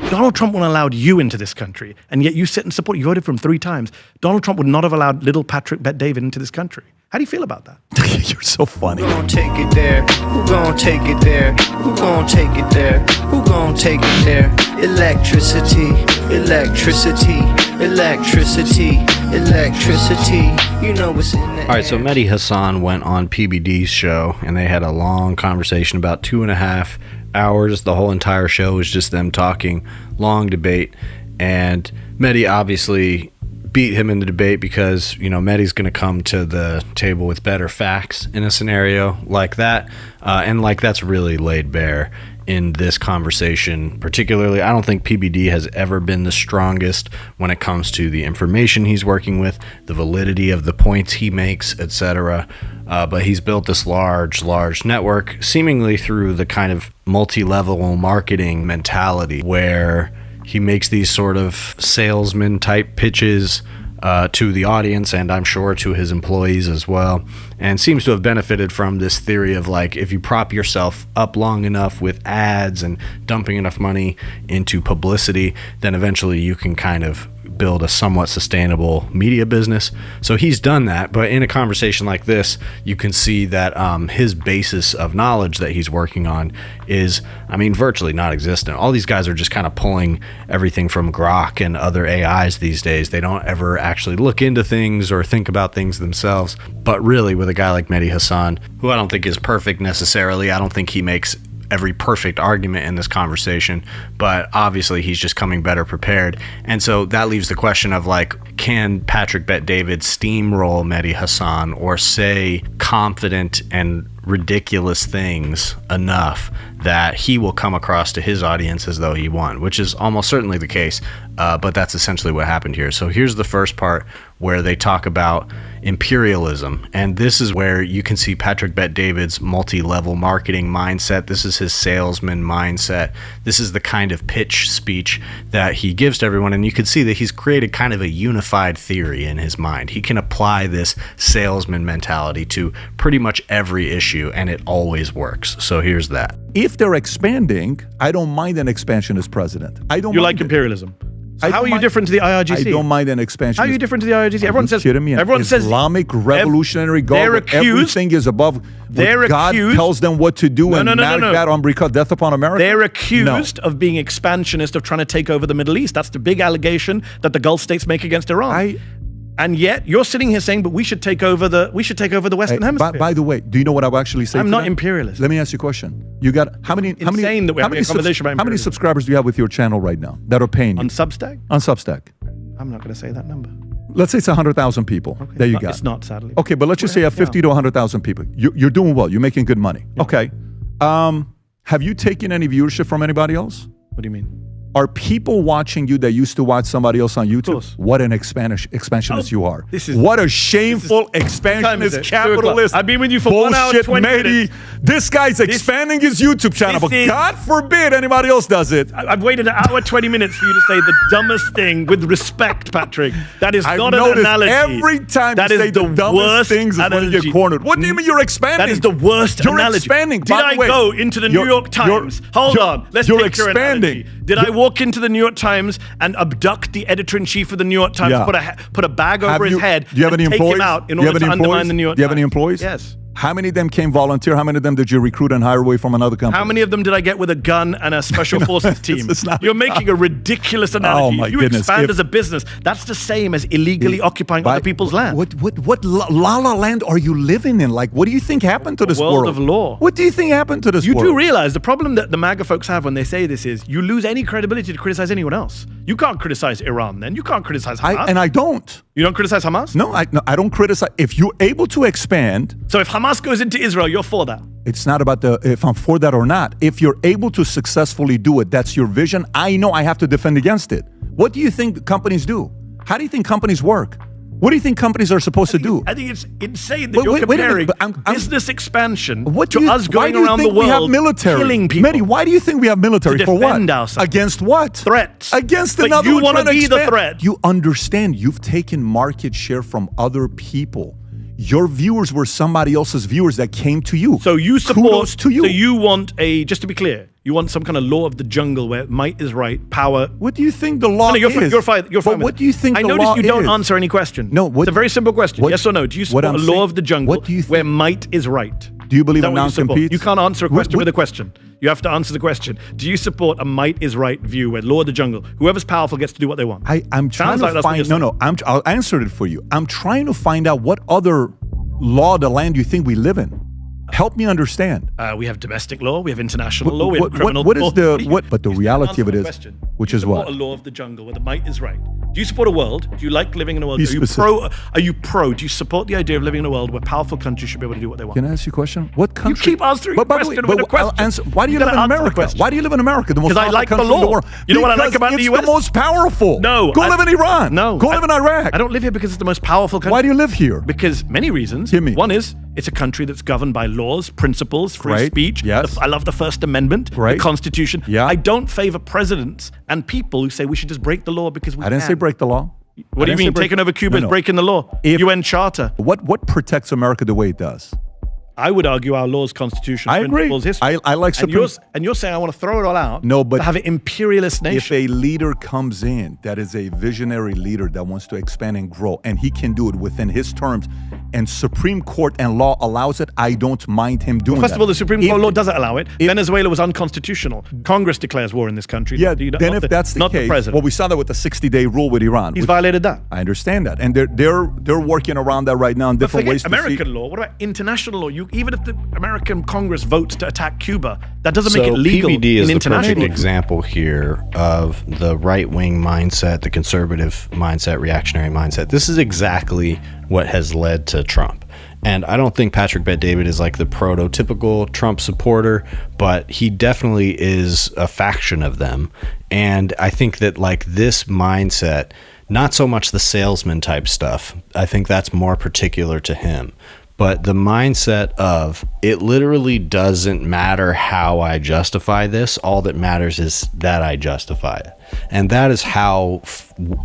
Donald Trump wouldn't have allowed you into this country, and yet you sit and support. You voted for him 3 times. Donald Trump would not have allowed little Patrick Bet-David into this country. How do you feel about that? You're so funny. Who gon' take it there? Who gon' take it there? Who gon' take it there? Who gon' take it there? Electricity, electricity, electricity, electricity. You know what's in the All right, so Mehdi Hasan went on PBD's show, and they had a long conversation, about 2.5 hours. The whole entire show was just them talking, long debate, and Mehdi obviously beat him in the debate because, you know, Mehdi's going to come to the table with better facts in a scenario like that, and like that's really laid bare in this conversation. Particularly, I don't think PBD has ever been the strongest when it comes to the information he's working with, the validity of the points he makes, etc. But he's built this large network, seemingly through the kind of multi-level marketing mentality where he makes these sort of salesman type pitches to the audience, and I'm sure to his employees as well, and seems to have benefited from this theory of, like, if you prop yourself up long enough with ads and dumping enough money into publicity, then eventually you can kind of build a somewhat sustainable media business. So he's done that, but in a conversation like this, you can see that his basis of knowledge that he's working on is, I mean, virtually non-existent. All these guys are just kind of pulling everything from Grok and other AIs these days. They don't ever actually look into things or think about things themselves. But really, with a guy like Mehdi Hasan, who I don't think is perfect necessarily, I don't think he makes every perfect argument in this conversation, but obviously he's just coming better prepared. And so that leaves the question of, like, can Patrick Bet-David steamroll Mehdi Hasan or say confident and ridiculous things enough that he will come across to his audience as though he won, which is almost certainly the case, but that's essentially what happened here. So here's the first part where they talk about imperialism, and this is where you can see Patrick Bet-David's multi-level marketing mindset. This is his salesman mindset. This is the kind of pitch speech that he gives to everyone, and you can see that he's created kind of a unified theory in his mind. He can apply this salesman mentality to pretty much every issue, and it always works. So here's that. If they're expanding, I don't mind an expansionist president. I don't. You like imperialism. So how are you different to the IRGC? I don't mind an expansionist. How are you different to the IRGC? Everyone says. Kidding me? Everyone says Islamic revolutionary government. Everything is above. God tells them what to do, and that on death upon America. They're accused of being expansionist, of trying to take over the Middle East. That's the big allegation that the Gulf states make against Iran. And yet you're sitting here saying, but we should take over the Western Hemisphere. By the way, do you know what I would actually say? I'm not imperialist. Let me ask you a question. You got how many subscribers do you have with your channel right now that are paying you? On Substack? On Substack. I'm not going to say that number. Let's say it's 100,000 people. Okay. There you go. It's not, sadly. Okay, but let's just say you have 50 to 100,000 people. You're doing well. You're making good money. Yeah. Okay. Have you taken any viewership from anybody else? What do you mean? Are people watching you that used to watch somebody else on YouTube? What an expansionist you are. What a shameful expansionist capitalist. I've been with you for 1 hour and 20 minutes. This guy's expanding his YouTube channel, but God forbid anybody else does it. I've waited 1 hour 20 minutes for you to say the dumbest thing with respect, Patrick. That is not an analogy. Every time you say the dumbest things is when you get cornered. What do you mean you're expanding? That is the worst analogy. You're expanding. Did I go into the New York Times? Hold on. Let's take your analogy. Did I walk into the New York Times and abduct the editor-in-chief of the New York Times, put a bag over his head, do you have any and employees? Take him out in order to undermine the New York Times? Do you have any employees? Yes. How many of them came volunteer? How many of them did you recruit and hire away from another company? How many of them did I get with a gun and a special forces team? You're making a ridiculous analogy. Oh my you goodness. Expand as a business. That's the same as illegally occupying other people's land. What la-la land are you living in? Like, what do you think happened to this world? World of law. What do you think happened to this world? You do realize the problem that the MAGA folks have when they say this is you lose any credibility to criticize anyone else. You can't criticize Iran then. You can't criticize Hamas. And I don't. You don't criticize Hamas? No, I don't criticize. If you're able to expand. So if Hamas goes into Israel, you're for that? It's not about if I'm for that or not. If you're able to successfully do it, that's your vision. I know I have to defend against it. What do you think companies do? How do you think companies work? What do you think companies are supposed to do? I think it's insane that you're comparing business expansion to us going around the world we have military? Killing people. Mehdi, why do you think we have military? For what? Ourselves. Against what? Threats. Against but another. You want to be the threat. You understand? You've taken market share from other people. Your viewers were somebody else's viewers that came to you. So you support. Kudos to you. So you want just to be clear, you want some kind of law of the jungle where might is right, power. What do you think the law You're is? fine. You're fine. But what do you think I the law noticed you don't is? answer any question. No, what- it's a very simple question. what- Yes or no? Do you what support I'm a law saying- of the jungle what do you think- where might is right? Do you believe Is that in what you support? non-compete? You can't answer a question with a question. You have to answer the question. Do you support a might is right view where law of the jungle, whoever's powerful gets to do what they want? I'm trying Sounds like to that's what find. you're No, I'll answer it for you. I'm trying to find out what other law of the land you think we live in. Help me understand. We have domestic law, we have international law, we have criminal what law. is the do you- what? But the you reality answer of it the is, question. which Do you is what? support a law of the jungle where the might is right? Do you support a world? Do you like living in a world? Be Are you specific. pro? Are you pro? Do you support the idea of living in a world where powerful countries should be able to do what they want? Can I ask you a question? What country? keep answering But by the question way, with a but I'll question. answer- why do you You live in gotta answer the America? question. Why do you live in America? The most 'Cause I powerful like the country in law. world. You know what I like Because about the it's US? the most powerful. No, Go live in Iran. No, Go live in Iraq. I don't live here because it's the most powerful country. Why do you live here? Because many reasons. Give me. One is it's a country that's governed by laws, principles, free Right. speech. Yes. I love the First Amendment, Right. the Constitution. Yeah. I don't favor presidents and people who say we should just break the law because we I didn't say can. break the law. What do you mean? Taking over Cuba is breaking the law. UN Charter. What protects America the way it does? I would argue our laws, Constitution, I agree. principles, history. I like Supreme. And you're saying I want to throw it all out. No, but to have an imperialist nation. If a leader comes in that is a visionary leader that wants to expand and grow, and he can do it within his terms, and Supreme Court and law allows it, I don't mind him doing First that. of all, the Supreme Court law doesn't allow it. if- Venezuela was unconstitutional. Congress declares war in this country. Yeah, not then if that's the not case, the president. well, we saw that with the 60-day rule with Iran. He's which- violated that. I understand that, and they're working around that right now in But different forget ways. to American see. law. What about international law? Even if the American Congress votes to attack Cuba, that doesn't make it legal PBD is in the international perfect law. example here of the right-wing mindset, the conservative mindset, reactionary mindset. This is exactly what has led to Trump. And I don't think Patrick Bet-David is like the prototypical Trump supporter, but he definitely is a faction of them. And I think that like this mindset, not so much the salesman type stuff, I think that's more particular to him. But the mindset of it literally doesn't matter how I justify this. All that matters is that I justify it. And that is how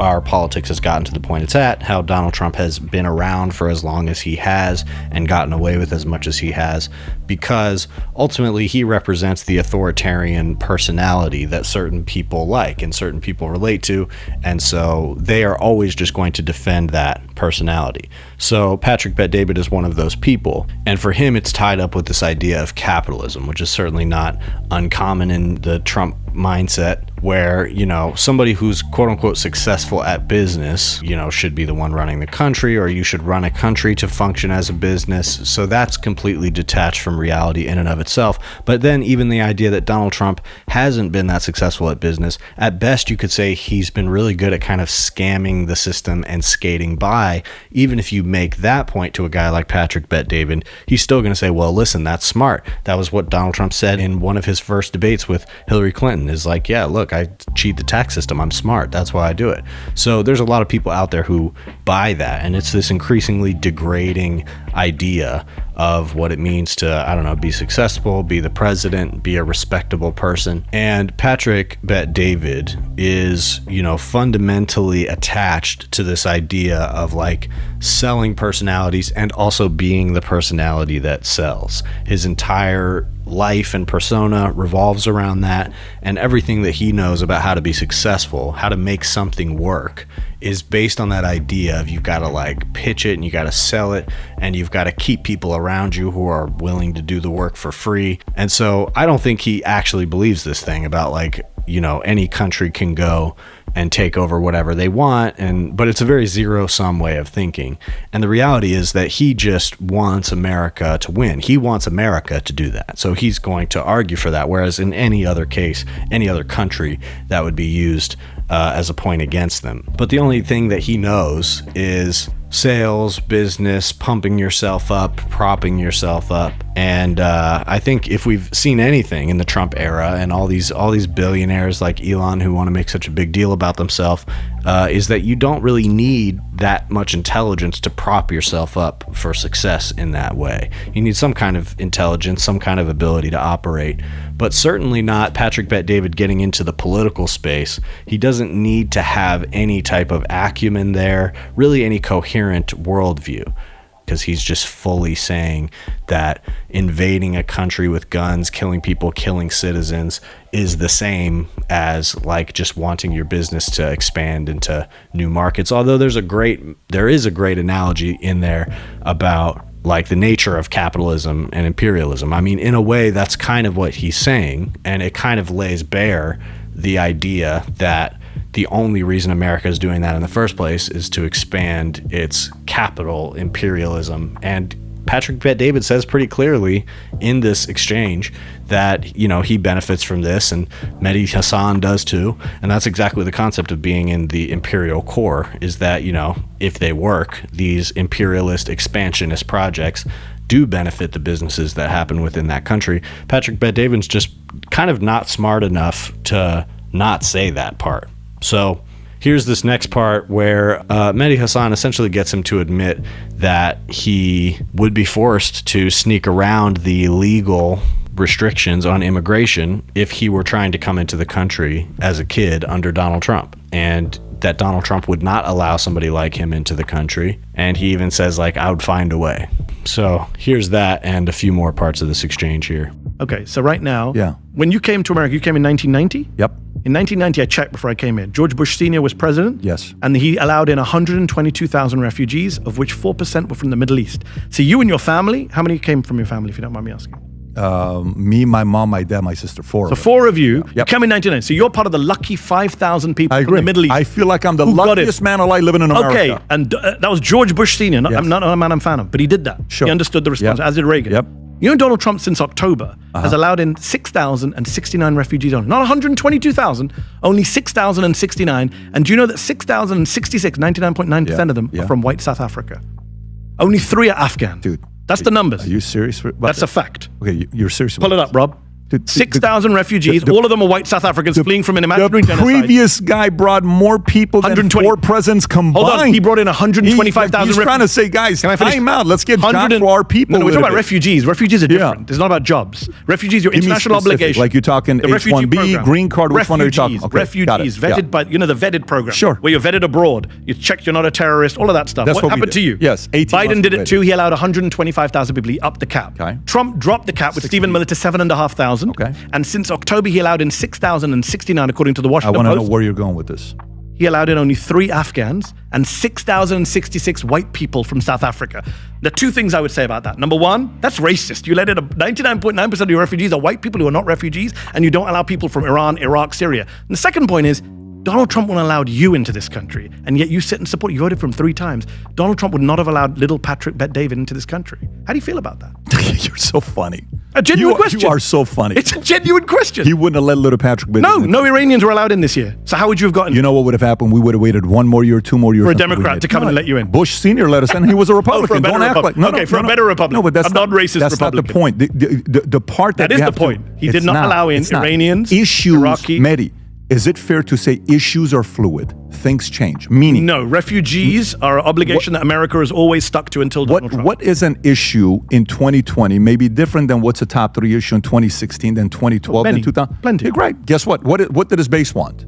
our politics has gotten to the point it's at, how Donald Trump has been around for as long as he has and gotten away with as much as he has, because ultimately he represents the authoritarian personality that certain people like and certain people relate to. And so they are always just going to defend that personality. So Patrick Bet-David is one of those people. And for him, it's tied up with this idea of capitalism, which is certainly not uncommon in the Trump mindset, where, you know, somebody who's quote unquote successful at business, you know, should be the one running the country, or you should run a country to function as a business. So that's completely detached from reality in and of itself. But then even the idea that Donald Trump hasn't been that successful at business, at best you could say he's been really good at kind of scamming the system and skating by. Even if you make that point to a guy like Patrick Bet-David, he's still going to say, well, listen, that's smart. That was what Donald Trump said in one of his first debates with Hillary Clinton, is like, yeah, look, I cheat the tax system. I'm smart. That's why I do it. So there's a lot of people out there who buy that. And it's this increasingly degrading idea of what it means to, I don't know, be successful, be the president, be a respectable person. And Patrick Bet-David is, you know, fundamentally attached to this idea of like selling personalities and also being the personality that sells. His entire life and persona revolves around that, and everything that he knows about how to be successful, how to make something work, is based on that idea of you've got to like pitch it and you got to sell it and you've got to keep people around you who are willing to do the work for free. And so I don't think he actually believes this thing about like, you know, any country can go and take over whatever they want, but it's a very zero-sum way of thinking. And the reality is that he just wants America to win. He wants America to do that. So he's going to argue for that, whereas in any other case, any other country, that would be used as a point against them. But the only thing that he knows is sales, business, pumping yourself up, propping yourself up. And I think if we've seen anything in the Trump era, and all these billionaires like Elon who want to make such a big deal about themselves, is that you don't really need that much intelligence to prop yourself up for success in that way. You need some kind of intelligence, some kind of ability to operate, but certainly not Patrick Bet-David getting into the political space. He doesn't need to have any type of acumen there, really any coherent worldview. because he's just fully saying that invading a country with guns, killing people, killing citizens is the same as like just wanting your business to expand into new markets. Although there is a great analogy in there about like the nature of capitalism and imperialism. I mean, in a way, that's kind of what he's saying, and it kind of lays bare the idea that the only reason America is doing that in the first place is to expand its capital imperialism. And Patrick Bet-David says pretty clearly in this exchange that, you know, he benefits from this, and Mehdi Hasan does too. And that's exactly the concept of being in the imperial core, is that, you know, if they work, these imperialist expansionist projects do benefit the businesses that happen within that country. Patrick Bet-David's just kind of not smart enough to not say that part. So here's this next part where Mehdi Hasan essentially gets him to admit that he would be forced to sneak around the legal restrictions on immigration if he were trying to come into the country as a kid under Donald Trump, and that Donald Trump would not allow somebody like him into the country. And he even says, like, I would find a way. So here's that and a few more parts of this exchange here. Okay, so right now, Yeah. when you came to America, you came in 1990? Yep. In 1990, I checked before I came in. George Bush Sr. was president. Yes. And he allowed in 122,000 refugees, of which 4% were from the Middle East. So you and your family, how many came from your family, if you don't mind me asking? Me, my mom, my dad, my sister, four. So four of you, Yep. you come in 1990. So you're part of the lucky 5,000 people I from agree. the Middle East. I feel like I'm the who got it. luckiest man alive living in America. Okay, and that was George Bush Sr., Yes. I'm not a man I'm a fan of, but he did that. Sure. He understood the response, Yep. as did Reagan. Yep. You know, Donald Trump since October has allowed in 6,069 refugees only. Not 122,000, only 6,069. And do you know that 6,066, 99.9% of them Yeah. are from white South Africa? Only 3 are Afghan. Dude. That's the numbers. Are you serious? That's a fact. Okay, you're serious about Pull it up, Rob. Dude, 6,000 refugees, all of them are white South Africans fleeing from an imaginary The genocide. previous guy brought more people than 120. 4 presidents combined. Hold on, he brought in 125,000 He's trying to say, guys, Can I finish? time out. Let's get 100 jobs for our people. No, we're a talking little about bit. refugees. Refugees are Yeah. different. It's not about jobs. Refugees, your Give me international specific, obligation. like you're talking The refugee H-1B, program. green card, which one are you talking? Okay, got it. Refugees, vetted Yeah. by, you know, the vetted program. Sure. Where you're vetted abroad. You check you're not a terrorist, all of that stuff. That's What what we happened did. to you? Yes, 18 months Biden did we it vetted. too. He allowed 125,000 people. He upped the cap. Okay. Trump dropped the cap with Stephen Miller to 7,500. Okay. And since October, he allowed in 6,069, according to the I Washington want to know Post. where you're going with this. He allowed in only 3 Afghans and 6,066 white people from South Africa. The 2 things I would say about that. Number 1, that's racist. You let in 99.9% of your refugees are white people who are not refugees, and you don't allow people from Iran, Iraq, Syria. And the second point is, Donald Trump wouldn't have allowed you into this country, and yet you sit and support. You voted for him 3 times. Donald Trump would not have allowed little Patrick Bet-David into this country. How do you feel about that? You're so funny. A genuine question. You are so funny. It's a genuine question. He wouldn't have let little Patrick No Iranians were allowed in this year. So how would you have gotten You know what would have happened? We would have waited 1 more year, 2 more years for a until we Democrat did. to come and let you in? Bush Senior let us in. He was a Republican. for a better Don't act like Republican. Okay, for a better Republican. No, but that's A non-racist That's not the Republican. point. The part that That is you the have point. To, He it's did not allow in it's not. Iranians, issues. Iraqi- Mehdi, is it fair to say issues are fluid? Things change. Meaning, No, refugees are an obligation that America has always stuck to until Donald Trump. what is an issue in 2020 maybe different than what's a top 3 issue in 2016, then 2012, Many. then 2000? Plenty. Yeah, right. Guess what? What did his base want?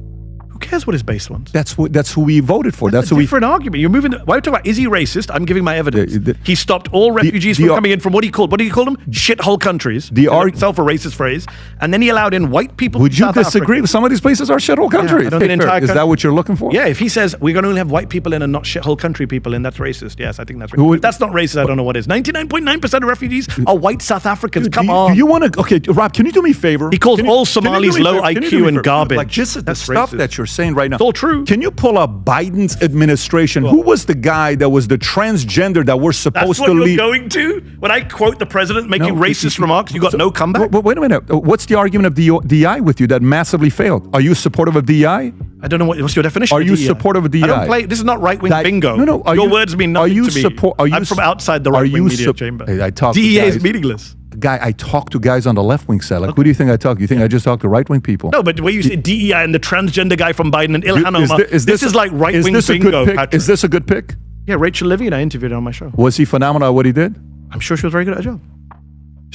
Who cares what his base wants? That's who we voted for. That's That's a who we. different argument. You're moving. Why are you talking about? Is he racist? I'm giving my evidence. The- He stopped all refugees the- from coming in from what do you call them? Shithole countries. Itself a racist phrase. And then he allowed in white people. Would from you South disagree? Africa. Some of these places are shithole countries. I don't think the entire Is that country- what you're looking for? Yeah, if he says we're going to only have white people in and not shithole country people in, that's racist. Yes, I think that's Who racist. would- If that's not racist, I don't know what is. 99.9% of refugees are white South Africans. Dude, Come do on. you want to? Okay, Rob, can you do me a favor? He calls Can you- all can you do Somalis me a low favor? Can you IQ do me a and favor? garbage. Like this is the That's stuff racist. that you're saying right now. It's all true. Can you pull up Biden's administration? Who was the guy that was the transgender that we're That's supposed what to you're lead? going to? When I quote the president making No, racist remarks, you got no comeback? But wait a minute. What's the argument of DI with you that massively failed? Are you supportive of DI? I don't know what's your definition Are of you DEI? supportive of DEI? I don't play. This is not right wing That- bingo. No. Your words mean nothing to me. I'm from outside the right wing media chamber. I talk to DEI is guys- meaningless. Guy, I talk to guys on the left wing side. Like, who do you think I talk to? You think I just talk to right wing people? No, but the way you say DEI and the transgender guy from Biden and Ilhan Omar, this is like right wing this a bingo, good pick? Patrick. Is this a good pick? Yeah, Rachel Levine, I interviewed her on my show. Was he phenomenal at what he did? I'm sure she was very good at her job.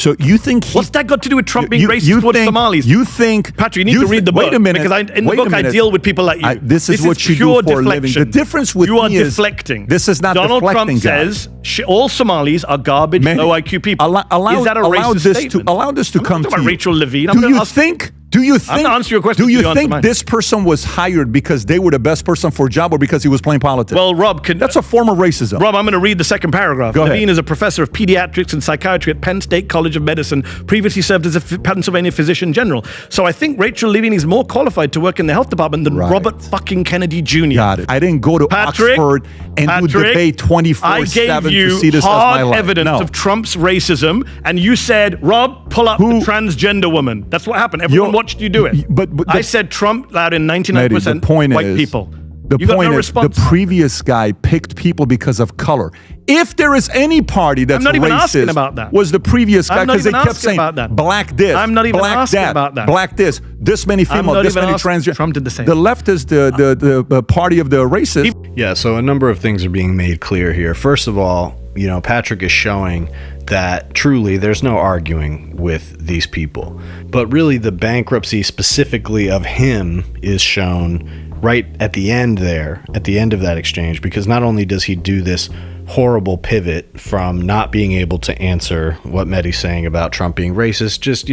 So you think What's that got to do with Trump being racist towards Somalis? You think Patrick, you need to read the book. Wait a minute. Because in the book I deal with people like you. This is what you do for a living. The difference with you are me is deflecting. This is not Donald deflecting. Trump says all Somalis are garbage, low IQ people. Is that a racist statement? Allow this to come to you. Rachel Levine. Do you think? I'm not answering your question. Do you think this person was hired because they were the best person for a job or because he was playing politics? Well, Rob, that's a form of racism. Rob, I'm going to read the second paragraph. Go Levine ahead. is a professor of pediatrics and psychiatry at Penn State College of Medicine. Previously served as a Pennsylvania physician general. So I think Rachel Levine is more qualified to work in the health department than Robert fucking Kennedy Jr. Got it. I didn't go to Oxford and do debate 24/7 I gave to you see this as my hard life. evidence of Trump's racism, and you said, Rob, pull up the transgender woman. That's what happened. Everyone watched you do it. But I said Trump allowed in 99% white people. The point is, the previous guy picked people because of color. If there is any party that's I'm not even racist, asking about that. Was the previous guy, I'm not because they even kept asking saying about that. black this, I'm not even black asking that, about that. black this many females, this many transgender. Trump did the same. The left is the party of the racist. Yeah, so a number of things are being made clear here. First of all, Patrick is showing that truly there's no arguing with these people. But really the bankruptcy specifically of him is shown right at the end there, at the end of that exchange, because not only does he do this horrible pivot from not being able to answer what Mehdi's saying about Trump being racist, just,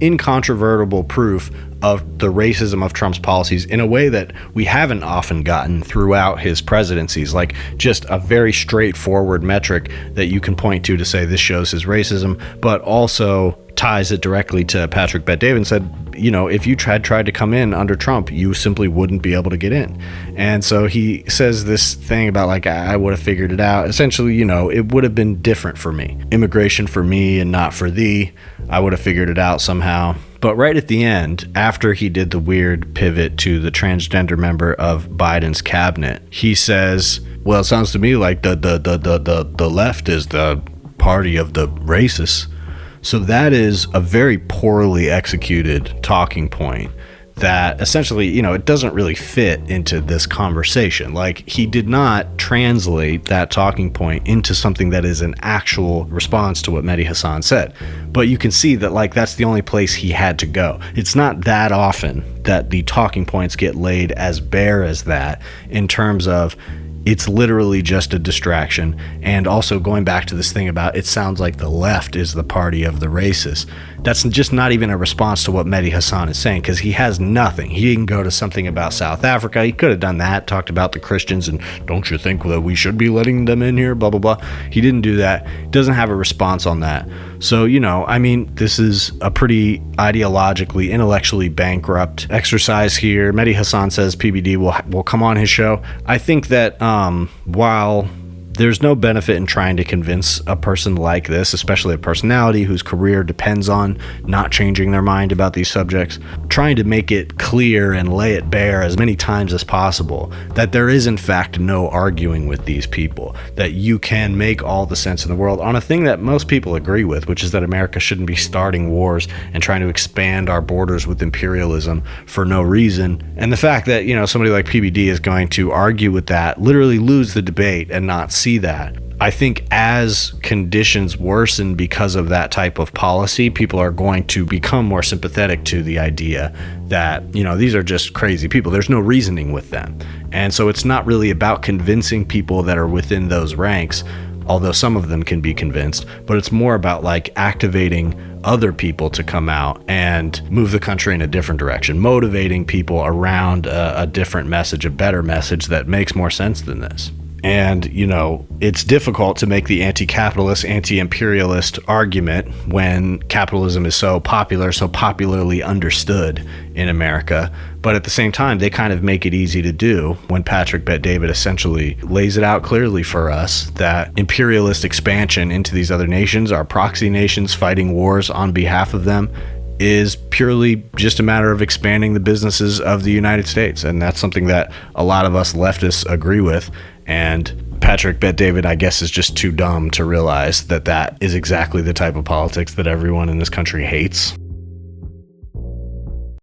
incontrovertible proof of the racism of Trump's policies in a way that we haven't often gotten throughout his presidencies, like just a very straightforward metric that you can point to say this shows his racism, but also ties it directly to Patrick Bet-David and said, if you tried to come in under Trump, you simply wouldn't be able to get in. And so he says this thing about I would have figured it out. Essentially, it would have been different for me. Immigration for me and not for thee. I would have figured it out somehow. But right at the end, after he did the weird pivot to the transgender member of Biden's cabinet, he says, well, it sounds to me like the left is the party of the racists. So that is a very poorly executed talking point that essentially, it doesn't really fit into this conversation. Like, he did not translate that talking point into something that is an actual response to what Mehdi Hasan said. But you can see that, that's the only place he had to go. It's not that often that the talking points get laid as bare as that, in terms of it's literally just a distraction. And also going back to this thing about it sounds like the left is the party of the racists. That's just not even a response to what Mehdi Hasan is saying, because he has nothing. He didn't go to something about South Africa. He could have done that, talked about the Christians and don't you think that we should be letting them in here, blah, blah, blah. He didn't do that. Doesn't have a response on that. So, this is a pretty ideologically, intellectually bankrupt exercise here. Mehdi Hasan says PBD will come on his show. I think that while there's no benefit in trying to convince a person like this, especially a personality whose career depends on not changing their mind about these subjects, trying to make it clear and lay it bare as many times as possible that there is in fact no arguing with these people, that you can make all the sense in the world on a thing that most people agree with, which is that America shouldn't be starting wars and trying to expand our borders with imperialism for no reason. And the fact that, somebody like PBD is going to argue with that, literally lose the debate and not see that. I think as conditions worsen because of that type of policy, people are going to become more sympathetic to the idea that, these are just crazy people. There's no reasoning with them. And so it's not really about convincing people that are within those ranks, although some of them can be convinced, but it's more about activating other people to come out and move the country in a different direction, motivating people around a different message, a better message that makes more sense than this. And, it's difficult to make the anti-capitalist, anti-imperialist argument when capitalism is so popular, so popularly understood in America. But at the same time, they kind of make it easy to do when Patrick Bet-David essentially lays it out clearly for us that imperialist expansion into these other nations, our proxy nations fighting wars on behalf of them, is purely just a matter of expanding the businesses of the United States. And that's something that a lot of us leftists agree with. And Patrick Bet-David, I guess, is just too dumb to realize that that is exactly the type of politics that everyone in this country hates.